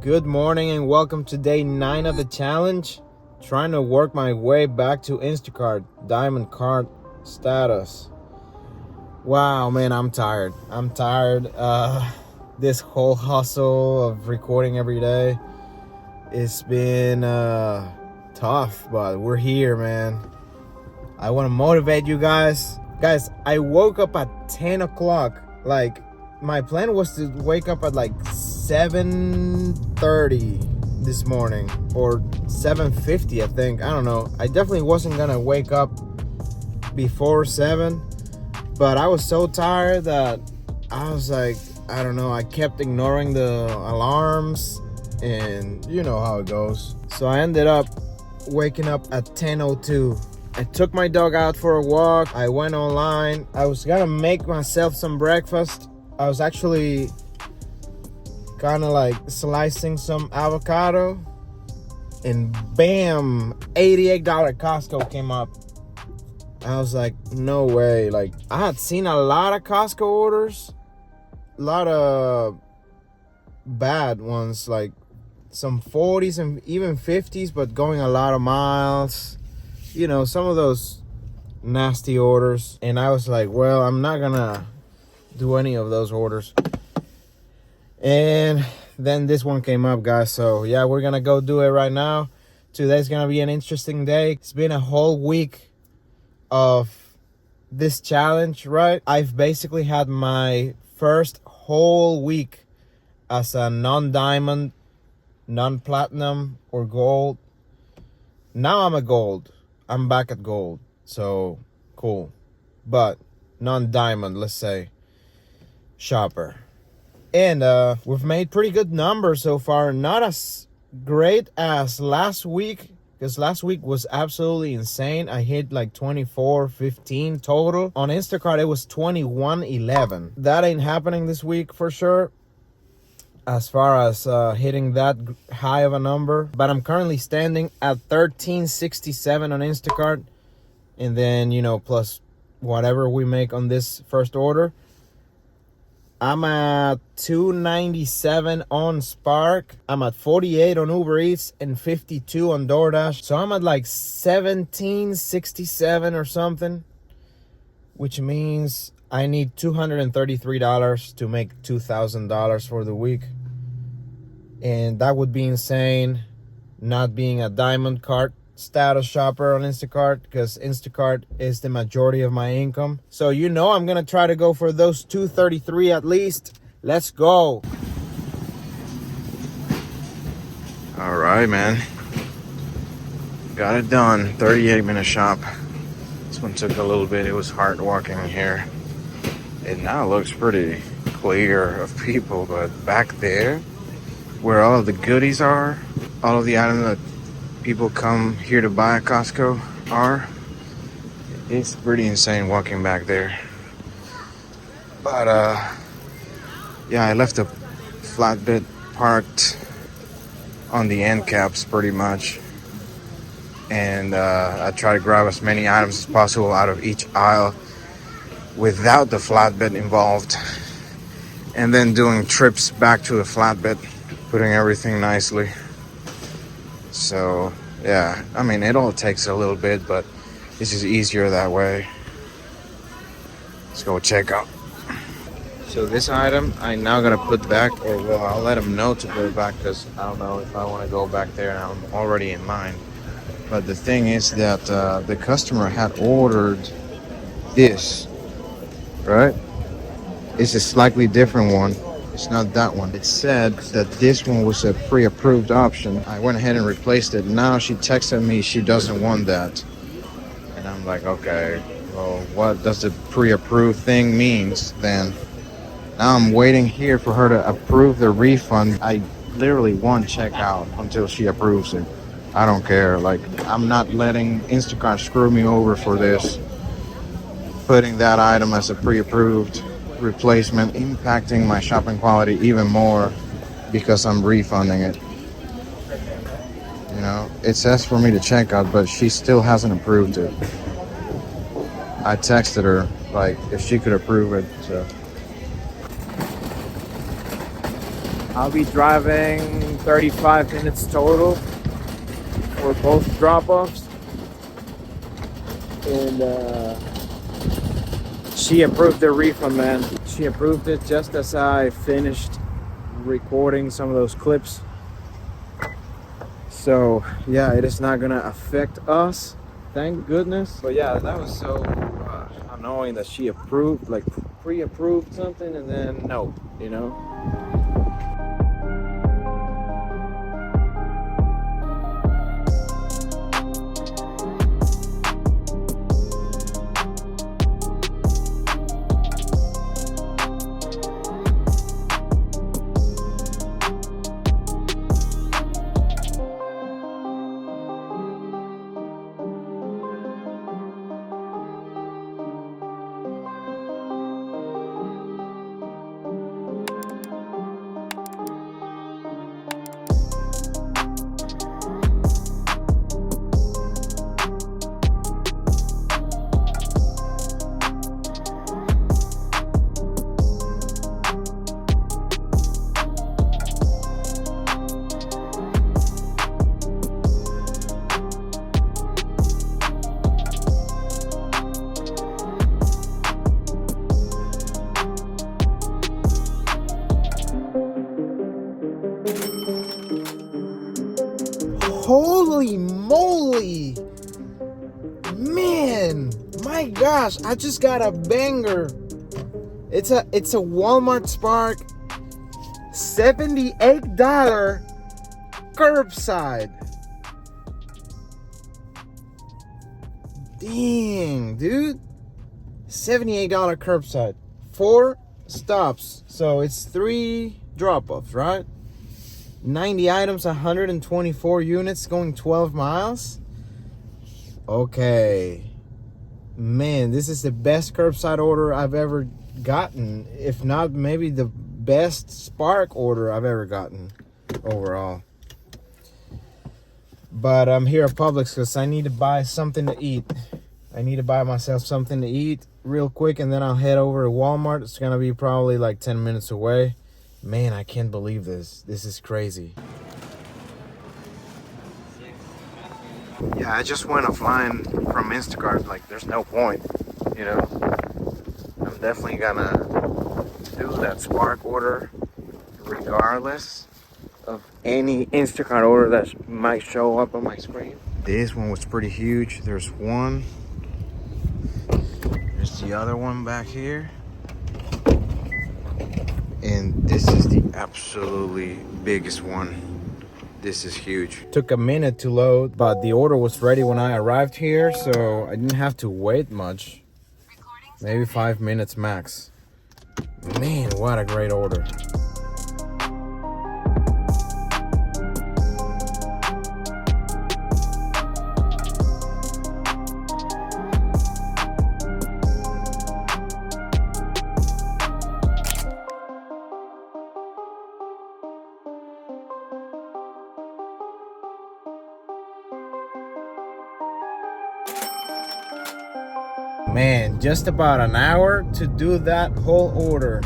Good morning and welcome to day 9 of the challenge. Trying to work my way back to Instacart Diamond Card status. Wow, man, I'm tired. This whole hustle of recording every day, it's been tough, but we're here, man. I want to motivate you guys. Guys, I woke up at 10 o'clock. Like, my plan was to wake up at like 7:30 this morning or 7:50, I think. I don't know. I definitely wasn't gonna wake up before 7, but I was so tired that I was like, I don't know, I kept ignoring the alarms, and you know how it goes. So I ended up waking up at 10:02. I took my dog out for a walk. I went online. I was gonna make myself some breakfast. I was actually kind of like slicing some avocado, and bam, $88 Costco came up. I was like, no way. Like, I had seen a lot of Costco orders, a lot of bad ones, like some 40s and even 50s, but going a lot of miles, you know, some of those nasty orders. And I was like, well, I'm not gonna do any of those orders. And then this one came up, guys. So yeah, we're gonna go do it right now. Today's gonna be an interesting day. It's been a whole week of this challenge, right? I've basically had my first whole week as a non-diamond, non-platinum, or gold. Now I'm a gold. I'm back at gold. So cool. But non-diamond, let's say, shopper. And we've made pretty good numbers so far. Not as great as last week, because last week was absolutely insane. I hit like 24.15 total. On Instacart, it was 21.11. That ain't happening this week for sure, as far as hitting that high of a number. But I'm currently standing at 13.67 on Instacart. And then, you know, plus whatever we make on this first order. I'm at 297 on Spark. I'm at 48 on Uber Eats and 52 on DoorDash. So I'm at like 1767 or something, which means I need $233 to make $2,000 for the week. And that would be insane, not being a diamond card status shopper on Instacart, because Instacart is the majority of my income. So you know I'm gonna try to go for those 233 at least. Let's go. All right, man, got it done. 38-minute shop. This one took a little bit. It was hard walking here. It now looks pretty clear of people, but back there where all of the goodies are, all of the items that people come here to buy at Costco are, it's pretty insane walking back there. But yeah, I left the flatbed parked on the end caps pretty much, and I try to grab as many items as possible out of each aisle without the flatbed involved, and then doing trips back to the flatbed, putting everything nicely. So yeah, I mean, it all takes a little bit, but it's just easier that way. Let's go check out. So this item I'm now gonna put back, or well, I'll let them know to put it back, because I don't know if I want to go back there and I'm already in line. But the thing is that the customer had ordered this, right? It's a slightly different one. It's not that one. It said that this one was a pre-approved option. I went ahead and replaced it. Now she texted me she doesn't want that. And I'm like, okay, well, what does the pre-approved thing means then? Now I'm waiting here for her to approve the refund. I literally won't check out until she approves it. I don't care. Like, I'm not letting Instacart screw me over for this. Putting that item as a pre-approved replacement, impacting my shopping quality even more because I'm refunding it. You know, it says for me to check out, but she still hasn't approved it. I texted her like if she could approve it. So I'll be driving 35 minutes total for both drop-offs. And she approved the refund, man. She approved it just as I finished recording some of those clips. So yeah, it is not gonna affect us, thank goodness. But yeah, that was so annoying that she approved, like pre-approved something and then no, you know. Holy moly, man, my gosh, I just got a banger. It's a Walmart Spark, $78 curbside. Dang, dude, $78 curbside, 4 stops, so it's 3 drop-offs, right? 90 items, 124 units, going 12 miles. Okay, man, this is the best curbside order I've ever gotten, if not maybe the best Spark order I've ever gotten overall. But I'm here at Publix because I need to buy something to eat. I need to buy myself something to eat real quick, and then I'll head over to Walmart. It's gonna be probably like 10 minutes away. Man, I can't believe this. This is crazy. Yeah, I just went offline from Instacart. Like, there's no point, you know. I'm definitely gonna do that Spark order regardless of any Instacart order that might show up on my screen. This one was pretty huge. There's one. There's the other one back here. And this is the absolutely biggest one. This is huge. Took a minute to load, but the order was ready when I arrived here, so I didn't have to wait much. Maybe 5 minutes max. Man, what a great order. Man, just about an hour to do that whole order.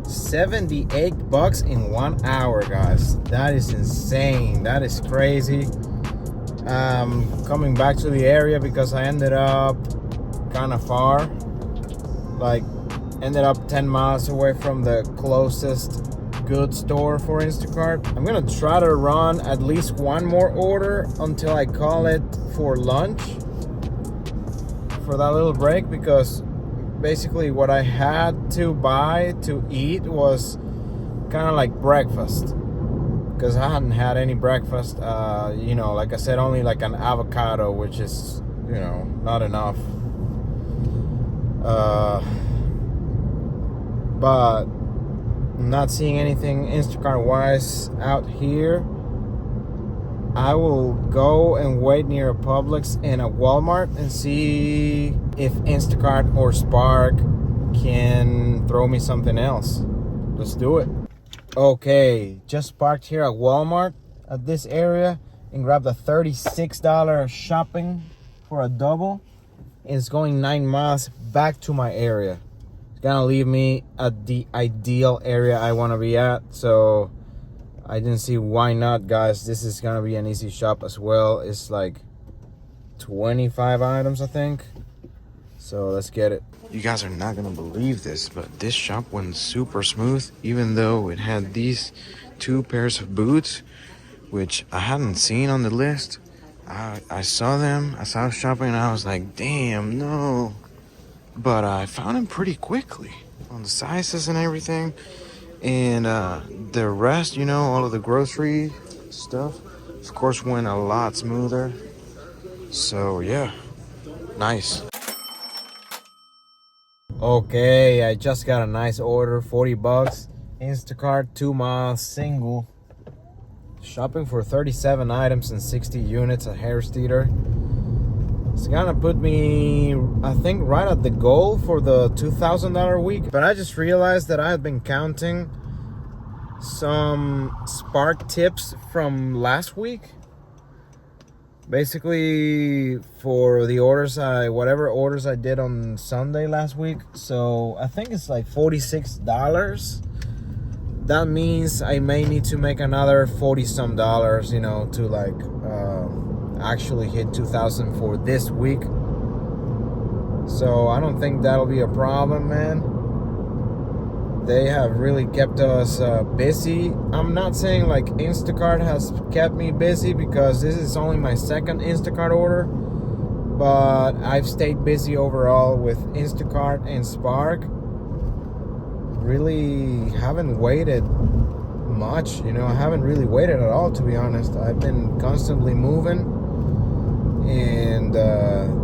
$78 in 1 hour, guys. That is insane. That is crazy. Coming back to the area because I ended up kind of far. Like, ended up 10 miles away from the closest goods store for Instacart. I'm gonna try to run at least one more order until I call it for lunch, for that little break, because basically what I had to buy to eat was kind of like breakfast, because I hadn't had any breakfast. You know, like I said, only like an avocado, which is, you know, not enough. But I'm not seeing anything Instacart wise out here. I will go and wait near a Publix and a Walmart and see if Instacart or Spark can throw me something else. Let's do it. Okay, just parked here at Walmart at this area and grabbed a $36 shopping for a double. It's going 9 miles back to my area. It's gonna leave me at the ideal area I want to be at. So I didn't see why not, guys. This is gonna be an easy shop as well. It's like 25 items, I think. So let's get it. You guys are not gonna believe this, but this shop went super smooth, even though it had these 2 pairs of boots, which I hadn't seen on the list. I saw them as I was shopping, and I was like, damn, no. But I found them pretty quickly on the sizes and everything. And the rest, you know, all of the grocery stuff, of course, went a lot smoother. So yeah, nice. Okay, I just got a nice order, 40 bucks. Instacart, 2 miles, single. Shopping for 37 items and 60 units, a hair stealer. It's gonna put me, I think, right at the goal for the $2,000 week. But I just realized that I had been counting some Spark tips from last week. Basically, for the orders whatever orders I did on Sunday last week. So I think it's like $46. That means I may need to make another 40 some dollars, you know, to like actually hit 2,000 for this week. So I don't think that'll be a problem, man. They have really kept us busy. I'm not saying like Instacart has kept me busy, because this is only my second Instacart order, but I've stayed busy overall with Instacart and Spark. Really haven't waited much, you know. I haven't really waited at all, to be honest. I've been constantly moving, and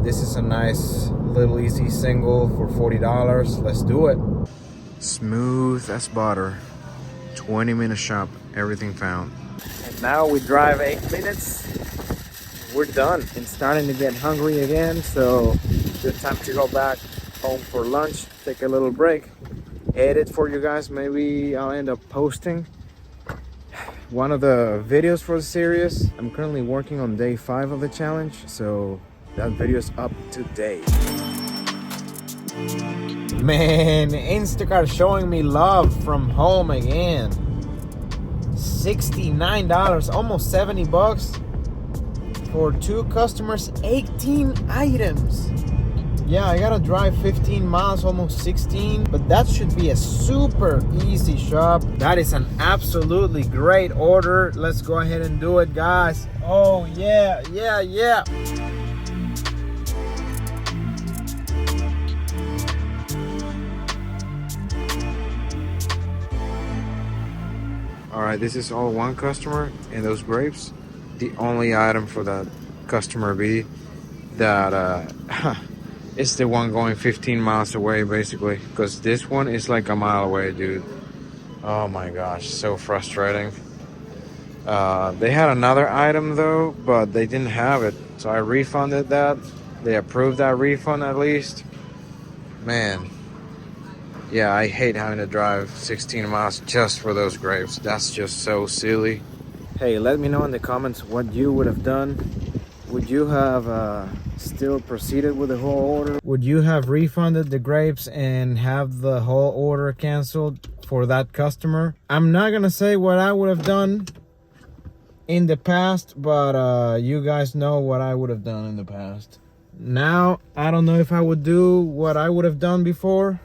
this is a nice little easy single for $40. Let's do it. Smooth as butter. 20-minute shop, everything found. And now we drive 8 minutes. We're done. And starting to get hungry again, so good time to go back home for lunch, take a little break, edit for you guys. Maybe I'll end up posting one of the videos for the series. I'm currently working on day 5 of the challenge, so that video is up today. Man, Instacart showing me love from home again. $69, almost 70 bucks for 2 customers, 18 items. Yeah, I gotta drive 15 miles, almost 16, but that should be a super easy shop. That is an absolutely great order. Let's go ahead and do it, guys. Oh yeah, yeah, yeah. All right, this is all one customer, and those grapes, the only item for that customer B that it's the one going 15 miles away, basically, because this one is like a mile away, dude. Oh my gosh, so frustrating. They had another item though, but they didn't have it, so I refunded that. They approved that refund at least. Man, yeah, I hate having to drive 16 miles just for those grapes. That's just so silly. Hey, let me know in the comments what you would have done. Would you have still proceeded with the whole order? Would you have refunded the grapes and have the whole order canceled for that customer? I'm not gonna say what I would have done in the past, but you guys know what I would have done in the past. Now, I don't know if I would do what I would have done before,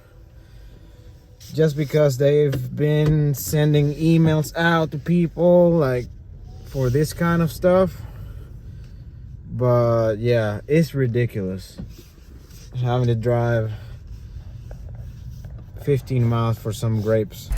just because they've been sending emails out to people like for this kind of stuff. But yeah, it's ridiculous having to drive 15 miles for some grapes.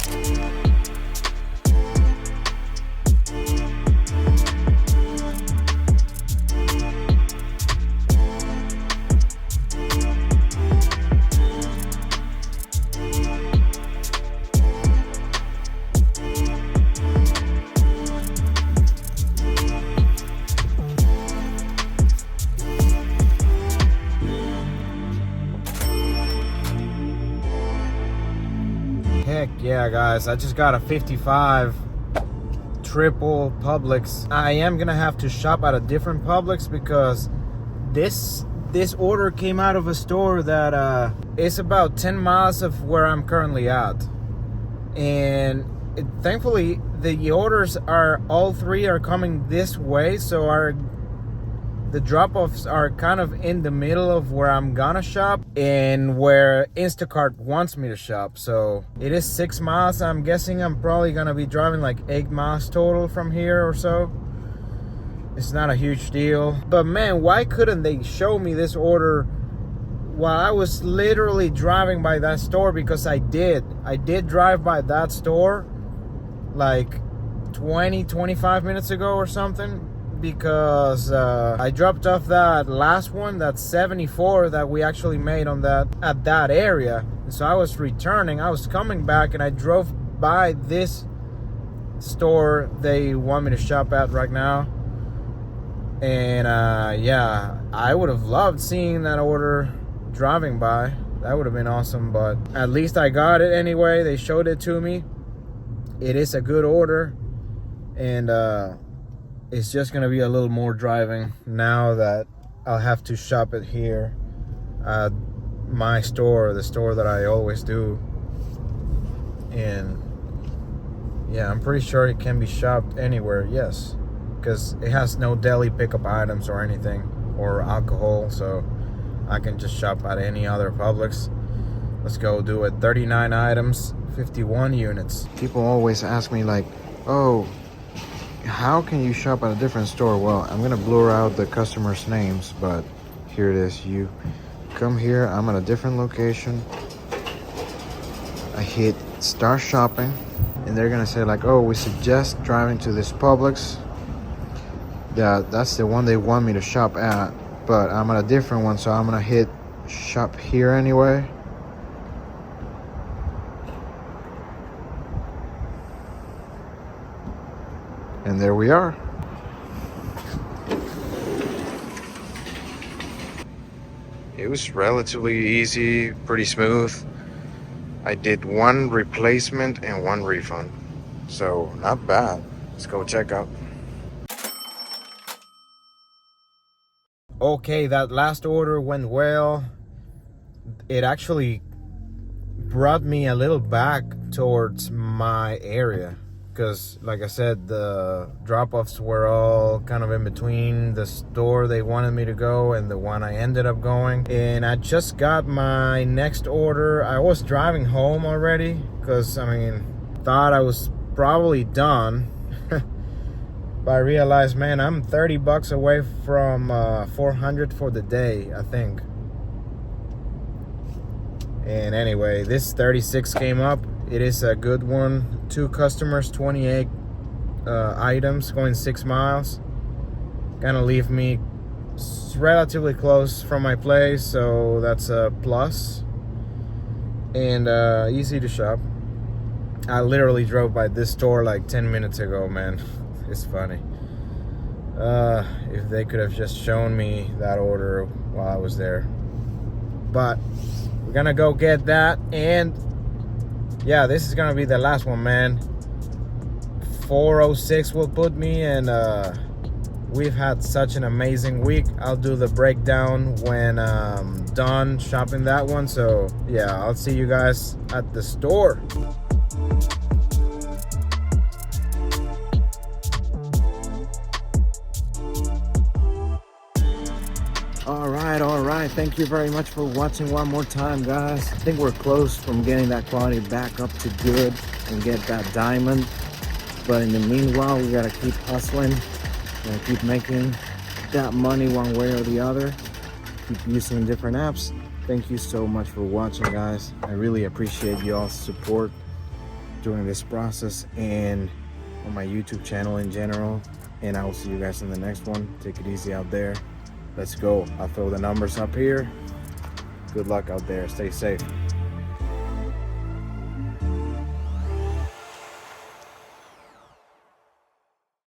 Heck yeah, guys, I just got a 55 triple Publix. I am gonna have to shop at a different Publix because this order came out of a store that is about 10 miles of where I'm currently at, and thankfully the orders are all three are coming this way, so the drop-offs are kind of in the middle of where I'm gonna shop and where Instacart wants me to shop. So it is 6 miles. I'm guessing I'm probably gonna be driving like 8 miles total from here or so. It's not a huge deal. But man, why couldn't they show me this order while I was literally driving by that store? Because I did drive by that store like 25 minutes ago or something, because I dropped off that last one, that 74 that we actually made on that at that area. So I was returning, I was coming back, and I drove by this store they want me to shop at right now. And yeah, I would have loved seeing that order driving by. That would have been awesome, but at least I got it anyway. They showed it to me. It is a good order, and it's just gonna be a little more driving now that I'll have to shop it here at my store, the store that I always do. And yeah, I'm pretty sure it can be shopped anywhere, yes, because it has no deli pickup items or anything, or alcohol, so I can just shop at any other Publix. Let's go do it. 39 items, 51 units. People always ask me like, oh, how can you shop at a different store? Well, I'm gonna blur out the customers' names, but here it is. You come here, I'm at a different location. I hit start shopping, and they're gonna say like, oh, we suggest driving to this Publix. That's the one they want me to shop at, but I'm at a different one, so I'm gonna hit shop here anyway. And there we are. It was relatively easy, pretty smooth. I did one replacement and one refund, so not bad. Let's go check out. Okay, that last order went well. It actually brought me a little back towards my area, because like I said, the drop-offs were all kind of in between the store they wanted me to go and the one I ended up going. And I just got my next order. I was driving home already because, I mean, thought I was probably done. But I realized, man, I'm $30 away from 400 for the day, I think. And anyway, this 36 came up. It is a good one. 2 customers, 28 items, going 6 miles. Gonna leave me relatively close from my place, so that's a plus. And easy to shop. I literally drove by this store like 10 minutes ago, man. It's funny. If they could have just shown me that order while I was there. But we're gonna go get that, and yeah, this is gonna be the last one, man. 406 will put me, and we've had such an amazing week. I'll do the breakdown when I'm done shopping that one. So yeah, I'll see you guys at the store. All right, thank you very much for watching one more time, guys. I think we're close from getting that quality back up to good and get that diamond. But in the meanwhile, we gotta keep hustling, gotta keep making that money one way or the other, keep using different apps. Thank you so much for watching, guys. I really appreciate y'all's support during this process and on my YouTube channel in general. And I will see you guys in the next one. Take it easy out there. Let's go. I'll throw the numbers up here. Good luck out there. Stay safe.